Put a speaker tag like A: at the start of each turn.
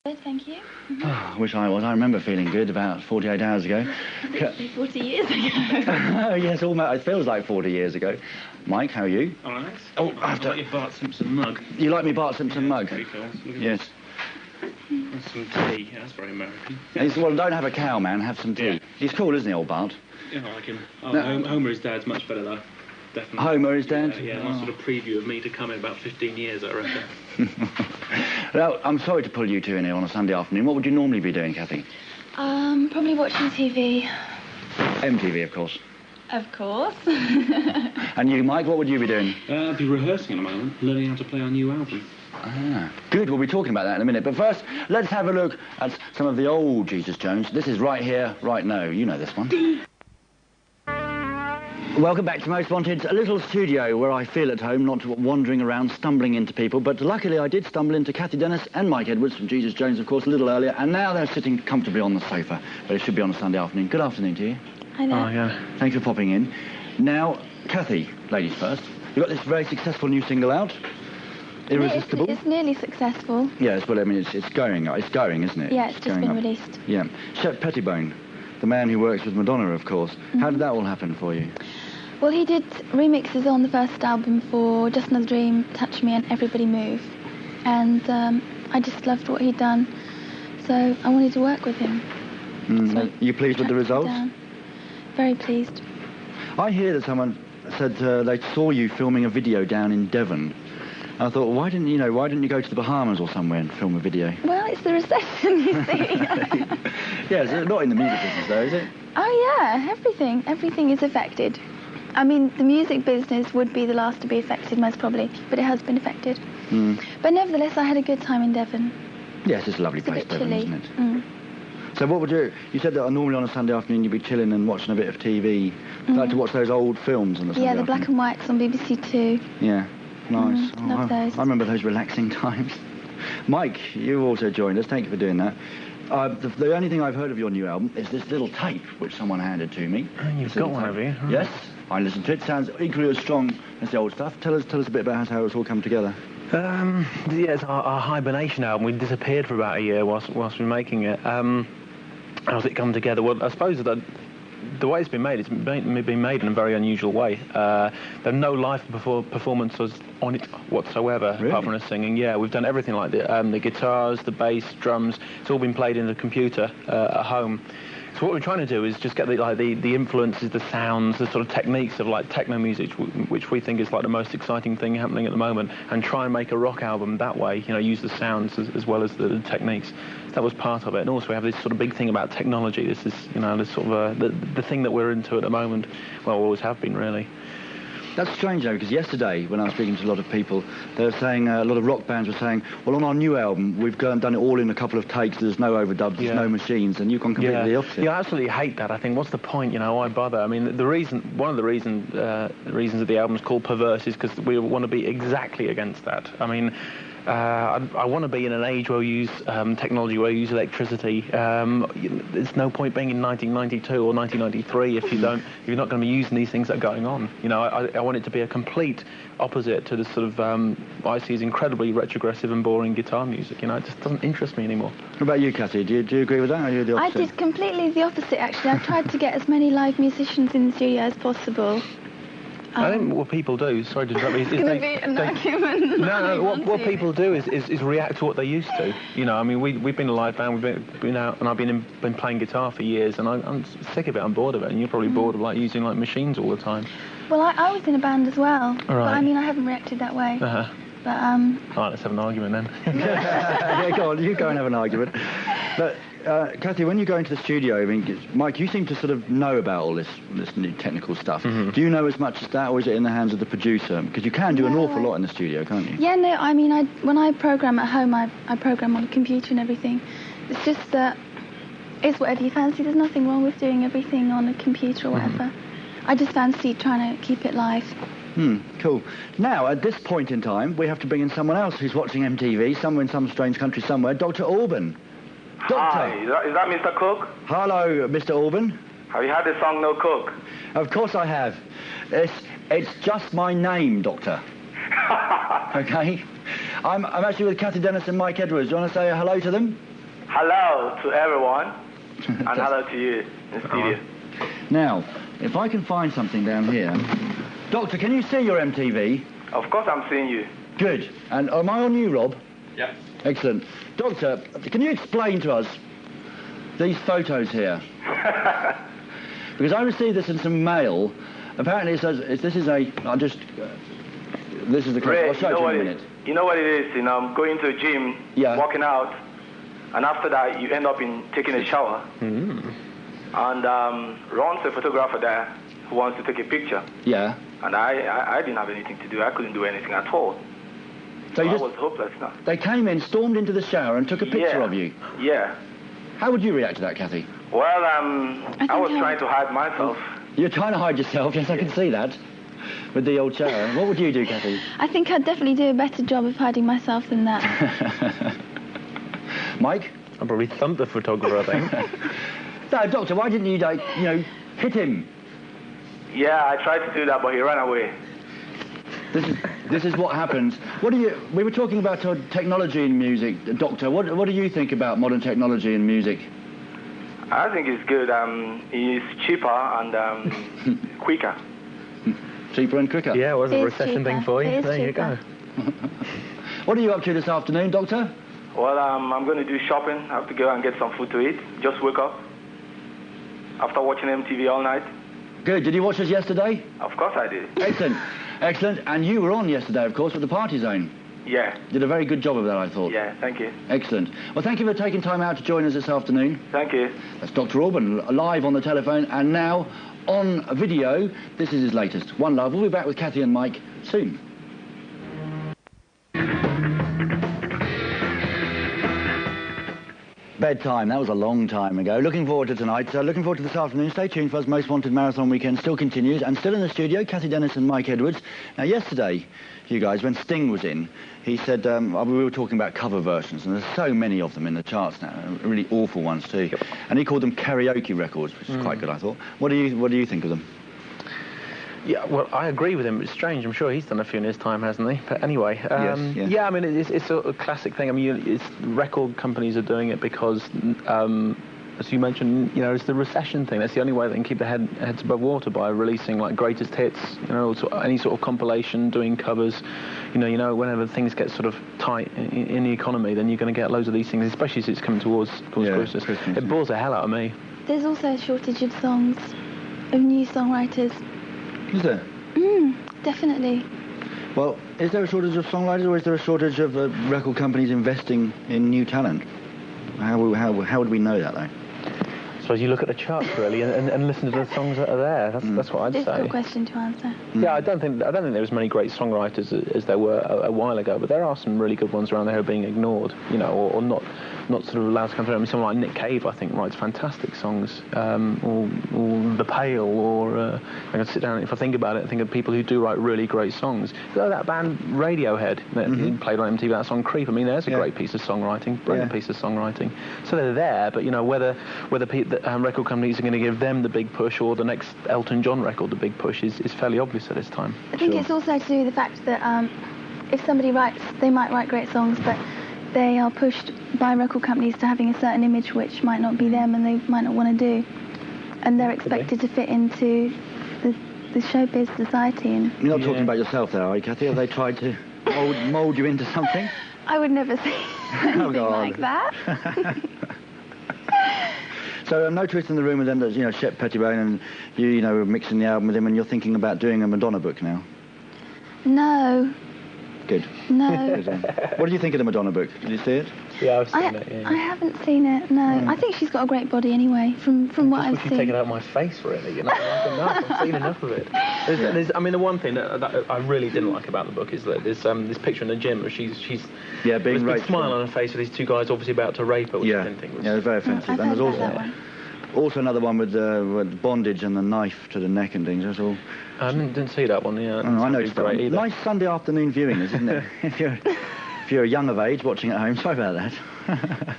A: Good, thank you.
B: Oh, I wish I was. I remember feeling good about 48 hours ago.
A: I think 40 years ago.
B: Oh, yes, it feels like 40 years ago. Mike, how are you?
C: All right.
B: Oh,
C: I like your Bart Simpson mug.
B: You like me Bart Simpson mug?
C: Very cool.
B: Yes.
C: That's some tea. Yeah, that's very American.
B: Well, don't have a cow, man. Have some tea.
C: Yeah.
B: He's cool, isn't he, old Bart?
C: Yeah, I like him. Oh,
B: No.
C: Homer, his dad's much better, though. Definitely.
B: Homer, his dad?
C: Yeah, nice sort of preview of me to come in about 15 years, I reckon.
B: Well, I'm sorry to pull you two in here on a Sunday afternoon. What would you normally be doing, Cathy?
A: Probably watching TV.
B: MTV, of course.
A: Of course.
B: And you, Mike, what would you be doing?
C: I'd be rehearsing at the moment, learning how to play our new album.
B: Ah, good. We'll be talking about that in a minute. But first, let's have a look at some of the old Jesus Jones. This is Right Here, Right Now. You know this one. Welcome back to Most Wanted's a little studio where I feel at home, not wandering around, stumbling into people. But luckily I did stumble into Cathy Dennis and Mike Edwards from Jesus Jones, of course, a little earlier. And now they're sitting comfortably on the sofa. But it should be on a Sunday afternoon. Good afternoon to you.
A: I know.
C: Oh, yeah.
B: Thanks for popping in. Now, Cathy, ladies first. You've got this very successful new single out. Irresistible.
A: It's nearly successful.
B: Yes, well, I mean, it's going, isn't it?
A: Yeah, it's just been released.
B: Yeah. Shep Pettibone, the man who works with Madonna, of course. How did that all happen for you?
A: Well, he did remixes on the first album for Just Another Dream, Touch Me and Everybody Move. And I just loved what he'd done. So I wanted to work with him. So
B: you pleased with the results?
A: Very pleased.
B: I hear that someone said they saw you filming a video down in Devon. I thought, why didn't you go to the Bahamas or somewhere and film a video?
A: Well, it's the recession, you see.
B: Yes, not in the music business though, is it?
A: Oh yeah, everything is affected. I mean, the music business would be the last to be affected, most probably, but it has been affected. But nevertheless, I had a good time in Devon.
B: Yes, it's a lovely place, Devon,
A: chilly.
B: isn't it? So what would you said that normally on a Sunday afternoon you'd be chilling and watching a bit of TV. You like to watch those old films on the Sunday
A: Yeah, the
B: afternoon?
A: black and whites on BBC Two.
B: Yeah, nice.
A: Love those.
B: I remember those relaxing times. Mike, you also joined us. Thank you for doing that. The only thing I've heard of your new album is this little tape which someone handed to me.
C: You've got one, have you? Right.
B: Yes, I listened to it. Sounds equally as strong as the old stuff. Tell us a bit about how it's all come together.
C: Yeah, it's our hibernation album. We disappeared for about a year whilst we were making it. How's it come together? Well, I suppose that the way it's been made, been made in a very unusual way. There are no live performances on it whatsoever,
B: really?
C: Apart from us singing. Yeah, we've done everything like the guitars, the bass, drums. It's all been played in the computer at home. So what we're trying to do is just get the influences, the sounds, the sort of techniques of like techno music, which we think is like the most exciting thing happening at the moment, and try and make a rock album that way. You know, use the sounds as well as the techniques. So that was part of it. And also we have this sort of big thing about technology. This is, you know, this sort of the thing that we're into at the moment. Well, always have been, really.
B: That's strange, though, because yesterday, when I was speaking to a lot of people, they were saying, a lot of rock bands were saying, well, on our new album, we've done it all in a couple of takes, there's no overdubs, there's no machines, and you've gone completely the opposite.
C: Yeah, I absolutely hate that. I think, what's the point, you know, why bother? I mean, one of the reasons that the album's called Perverse is because we want to be exactly against that. I mean, I want to be in an age where we use technology, where we use electricity. There's no point being in 1992 or 1993 if you're not going to be using these things that are going on. You know, I want it to be a complete opposite to the sort of what I see as incredibly retrogressive and boring guitar music. You know, it just doesn't interest me anymore.
B: What about you, Cathy? Do you agree with that, or are you the opposite?
A: I did completely the opposite, actually. I've tried to get as many live musicians in the studio as possible.
C: I think what people do, sorry to interrupt you,
A: it's going to be an argument.
C: No, what people do is react to what they used to. You know, I mean, we've been a live band, we've been out, and I've been playing guitar for years, and I'm sick of it, I'm bored of it, and you're probably bored of, like, using, like, machines all the time.
A: Well, I was in a band as well,
C: right.
A: But, I mean, I haven't reacted that way. But,
C: all right, let's have an argument then.
B: Yeah, go on, you go and have an argument. But, Cathy, when you go into the studio, I mean, Mike, you seem to sort of know about all this new technical stuff. Do you know as much as that, or is it in the hands of the producer? Because you can do an awful lot in the studio, can't you?
A: Yeah, no, I mean, when I program at home, I program on a computer and everything. It's just that it's whatever you fancy. There's nothing wrong with doing everything on a computer or whatever. I just fancy trying to keep it live.
B: Cool. Now, at this point in time, we have to bring in someone else who's watching MTV, somewhere in some strange country somewhere, Dr. Alban. Doctor.
D: Hi, is that Mr. Cook?
B: Hello, Mr. Alban.
D: Have you heard the song No Cook?
B: Of course I have. It's just my name, Doctor. Okay? I'm actually with Cathy Dennis and Mike Edwards. Do you want to say hello to them?
D: Hello to everyone, and hello to you in the studio.
B: Now, if I can find something down here. Doctor, can you see your MTV?
D: Of course I'm seeing you.
B: Good. And am I on you, Rob?
D: Yes.
B: Excellent. Doctor, can you explain to us these photos here? Because I received this in some mail. Apparently it says, this is a... this is the...
D: Ray,
B: I'll show you in a minute.
D: You know what it is, going to a gym, working out, and after that you end up taking a shower.
B: Mm.
D: And Ron's a photographer there who wants to take a picture.
B: Yeah.
D: And I didn't have anything to do. I couldn't do anything at all.
B: So
D: I was hopeless now.
B: They came in, stormed into the shower and took a picture of you?
D: Yeah.
B: How would you react to that, Cathy?
D: Well, I was trying to hide myself.
B: You're trying to hide yourself, yes, I can see that. With the old shower. What would you do, Cathy?
A: I think I'd definitely do a better job of hiding myself than that.
B: Mike?
C: I'd probably thump the photographer, I think.
B: No, Doctor, why didn't you, hit him?
D: Yeah, I tried to do that, but he ran away.
B: This is what happens. We were talking about technology in music, Doctor. What do you think about modern technology in music?
D: I think it's good. It's cheaper and quicker.
B: Cheaper and quicker?
C: Yeah, it was a recession thing for you. There you go.
B: What are you up to this afternoon, Doctor?
D: Well, I'm going to do shopping. I have to go and get some food to eat. Just woke up after watching MTV all night.
B: Good. Did you watch us yesterday?
D: Of course I did.
B: Excellent. Excellent. And you were on yesterday, of course, with the Party Zone.
D: Yeah.
B: Did a very good job of that, I thought.
D: Yeah, thank you.
B: Excellent. Well, thank you for taking time out to join us this afternoon.
D: Thank you.
B: That's Dr. Alban, live on the telephone, and now on video. This is his latest. One Love. We'll be back with Cathy and Mike soon. Bedtime, that was a long time ago. Looking forward to tonight, looking forward to this afternoon. Stay tuned for us. Most Wanted Marathon Weekend still continues, and still in the studio, Cathy Dennis and Mike Edwards. Now, yesterday, you guys, when Sting was in, he said, we were talking about cover versions, and there's so many of them in the charts now, really awful ones too. Yep. And he called them karaoke records, which is quite good, I thought. What do you think of them?
C: Yeah, well, I agree with him. It's strange. I'm sure he's done a few in his time, hasn't he? But anyway,
B: yes.
C: Yeah, I mean, it's a classic thing. I mean, record companies are doing it because, as you mentioned, it's the recession thing. That's the only way they can keep their heads above water, by releasing like greatest hits, any sort of compilation, doing covers. Whenever things get sort of tight in the economy, then you're going to get loads of these things, especially as it's coming towards Christmas. It bores the hell out of me.
A: There's also a shortage of songs, of new songwriters.
B: Is there?
A: Definitely.
B: Well, is there a shortage of songwriters, or is there a shortage of record companies investing in new talent? How would we know that, though?
C: I suppose you look at the charts, really, and listen to the songs that are there. That's what I'd say.
A: Difficult question to answer.
C: Yeah, I don't think there was many great songwriters as there were a while ago, but there are some really good ones around there who are being ignored, or not sort of allowed to come through. I mean, someone like Nick Cave, I think, writes fantastic songs, or The Pale, or I can sit down, if I think about it, I think of people who do write really great songs. That band Radiohead that played on MTV, that song Creep, I mean, there's a great piece of songwriting, brilliant piece of songwriting. So they're there, but whether record companies are going to give them the big push, or the next Elton John record the big push, is fairly obvious at this time.
A: I think it's also to do with the fact that if somebody writes, they might write great songs, but they are pushed by record companies to having a certain image which might not be them and they might not want to do. And they're expected to fit into the showbiz society. And
B: you're not talking about yourself there, are you, Cathy? Have they tried to mould you into something?
A: I would never say anything like that.
B: So no Truth in the Rumour then, that Shep Pettibone and you were mixing the album with him, and you're thinking about doing a Madonna book now?
A: No.
B: Good.
A: No.
B: What did you think of the Madonna book? Did you see it?
C: Yeah, I've seen it. Yeah.
A: I haven't seen it. No. I think she's got a great body anyway. From what I've seen.
C: She's taken out my face, really. I've seen enough of it. I mean, the one thing that I really didn't like about the book is that there's this picture in the gym where she's
B: being raped.
C: A smile on her face with these two guys obviously about to rape her, which I didn't think was...
B: Yeah, it was very offensive.
A: And there's
B: also another one with bondage and the knife to the neck and things. That's all.
C: I didn't see that one. Yeah,
B: I noticed that. Nice Sunday afternoon viewing, isn't it? if you're young of age watching at home, sorry about that.